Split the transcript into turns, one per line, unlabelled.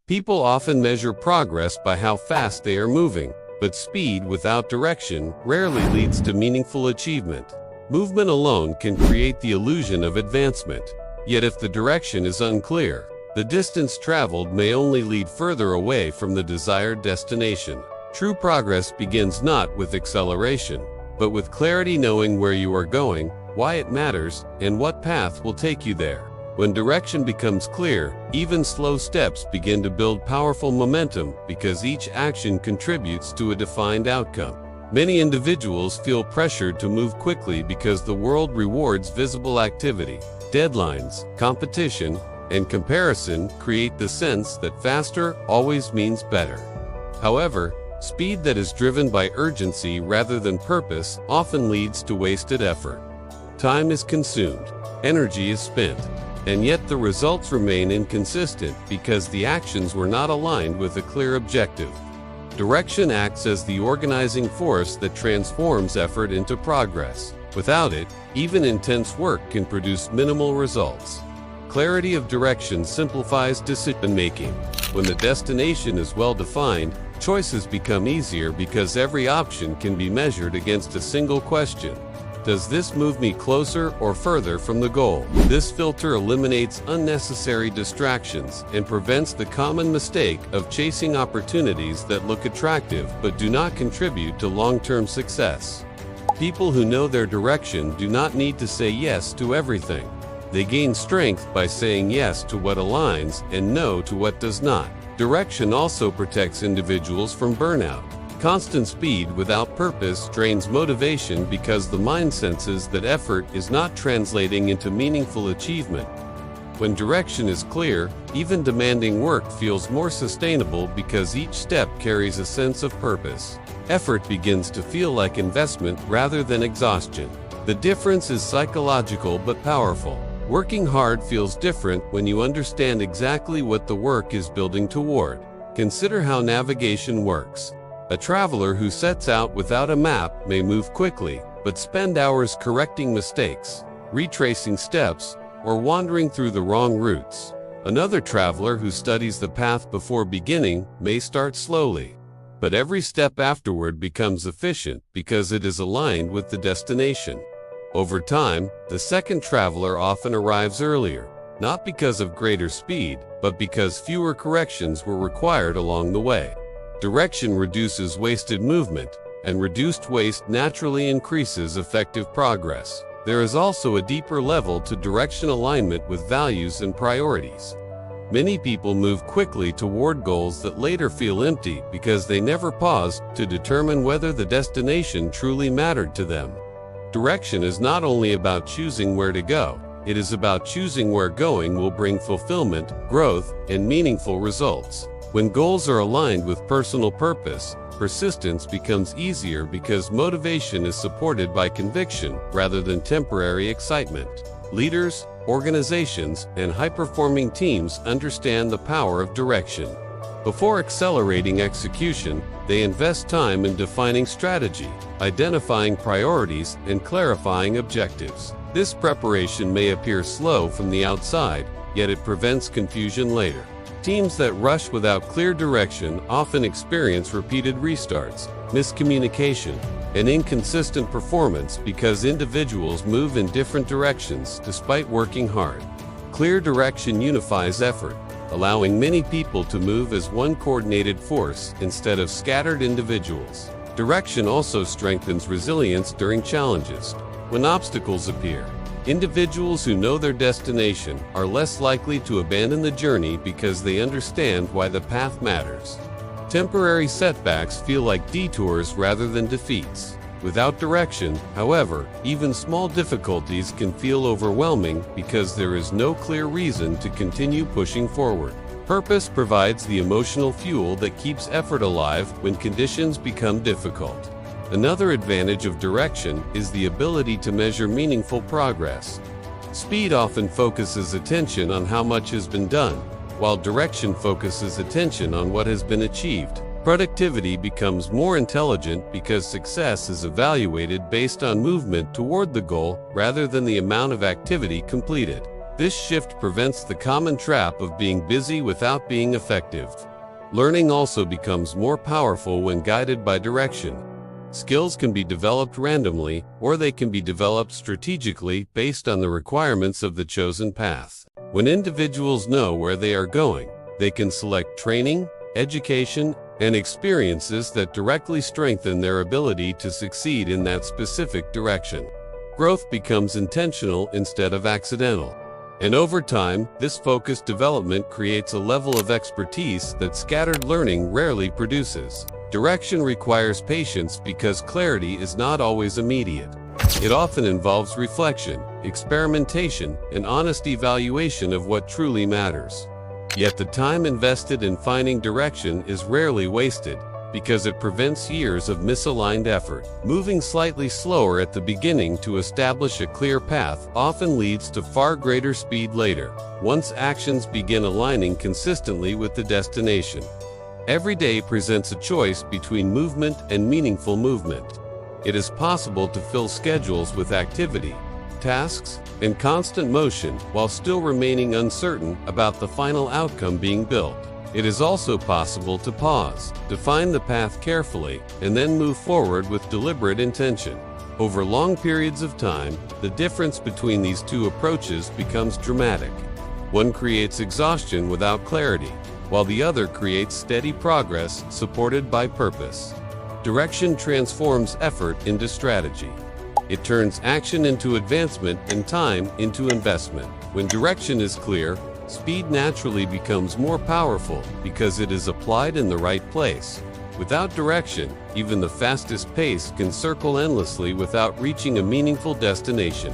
People often measure progress by how fast they are moving, but speed without direction rarely leads to meaningful achievement. Movement alone can create the illusion of advancement. Yet if the direction is unclear, the distance traveled may only lead further away from the desired destination. True progress begins not with acceleration, but with clarity, knowing where you are going, why it matters, and what path will take you there. When direction becomes clear, even slow steps begin to build powerful momentum because each action contributes to a defined outcome. Many individuals feel pressured to move quickly because the world rewards visible activity. Deadlines, competition, and comparison create the sense that faster always means better. However, speed that is driven by urgency rather than purpose often leads to wasted effort. Time is consumed, energy is spent, and yet the results remain inconsistent because the actions were not aligned with a clear objective. Direction acts as the organizing force that transforms effort into progress. Without it, even intense work can produce minimal results. Clarity of direction simplifies decision-making. When the destination is well-defined, choices become easier because every option can be measured against a single question. Does this move me closer or further from the goal? This filter eliminates unnecessary distractions and prevents the common mistake of chasing opportunities that look attractive but do not contribute to long-term success. People who know their direction do not need to say yes to everything. They gain strength by saying yes to what aligns and no to what does not. Direction also protects individuals from burnout. Constant speed without purpose drains motivation because the mind senses that effort is not translating into meaningful achievement. When direction is clear, even demanding work feels more sustainable because each step carries a sense of purpose. Effort begins to feel like investment rather than exhaustion. The difference is psychological but powerful. Working hard feels different when you understand exactly what the work is building toward. Consider how navigation works. A traveler who sets out without a map may move quickly, but spend hours correcting mistakes, retracing steps, or wandering through the wrong routes. Another traveler who studies the path before beginning may start slowly, but every step afterward becomes efficient because it is aligned with the destination. Over time, the second traveler often arrives earlier, not because of greater speed, but because fewer corrections were required along the way. Direction reduces wasted movement, and reduced waste naturally increases effective progress. There is also a deeper level to direction alignment with values and priorities. Many people move quickly toward goals that later feel empty because they never paused to determine whether the destination truly mattered to them. Direction is not only about choosing where to go, it is about choosing where going will bring fulfillment, growth, and meaningful results. When goals are aligned with personal purpose, persistence becomes easier because motivation is supported by conviction rather than temporary excitement. Leaders, organizations, and high-performing teams understand the power of direction. Before accelerating execution, they invest time in defining strategy, identifying priorities, and clarifying objectives. This preparation may appear slow from the outside, yet it prevents confusion later. Teams that rush without clear direction often experience repeated restarts, miscommunication, and inconsistent performance because individuals move in different directions despite working hard. Clear direction unifies effort, allowing many people to move as one coordinated force instead of scattered individuals. Direction also strengthens resilience during challenges. When obstacles appear, individuals who know their destination are less likely to abandon the journey because they understand why the path matters. Temporary setbacks feel like detours rather than defeats. Without direction, however, even small difficulties can feel overwhelming because there is no clear reason to continue pushing forward. Purpose provides the emotional fuel that keeps effort alive when conditions become difficult. Another advantage of direction is the ability to measure meaningful progress. Speed often focuses attention on how much has been done, while direction focuses attention on what has been achieved. Productivity becomes more intelligent because success is evaluated based on movement toward the goal rather than the amount of activity completed. This shift prevents the common trap of being busy without being effective. Learning also becomes more powerful when guided by direction. Skills can be developed randomly, or they can be developed strategically based on the requirements of the chosen path. When individuals know where they are going, they can select training, education, and experiences that directly strengthen their ability to succeed in that specific direction. Growth becomes intentional instead of accidental. And over time, this focused development creates a level of expertise that scattered learning rarely produces. Direction requires patience because clarity is not always immediate. It often involves reflection, experimentation, and honest evaluation of what truly matters. Yet the time invested in finding direction is rarely wasted, because it prevents years of misaligned effort. Moving slightly slower at the beginning to establish a clear path often leads to far greater speed later, once actions begin aligning consistently with the destination. Every day presents a choice between movement and meaningful movement. It is possible to fill schedules with activity, tasks, and constant motion while still remaining uncertain about the final outcome being built. It is also possible to pause, define the path carefully, and then move forward with deliberate intention. Over long periods of time, the difference between these two approaches becomes dramatic. One creates exhaustion without clarity, while the other creates steady progress supported by purpose. Direction transforms effort into strategy. It turns action into advancement and time into investment. When direction is clear, speed naturally becomes more powerful because it is applied in the right place. Without direction, even the fastest pace can circle endlessly without reaching a meaningful destination.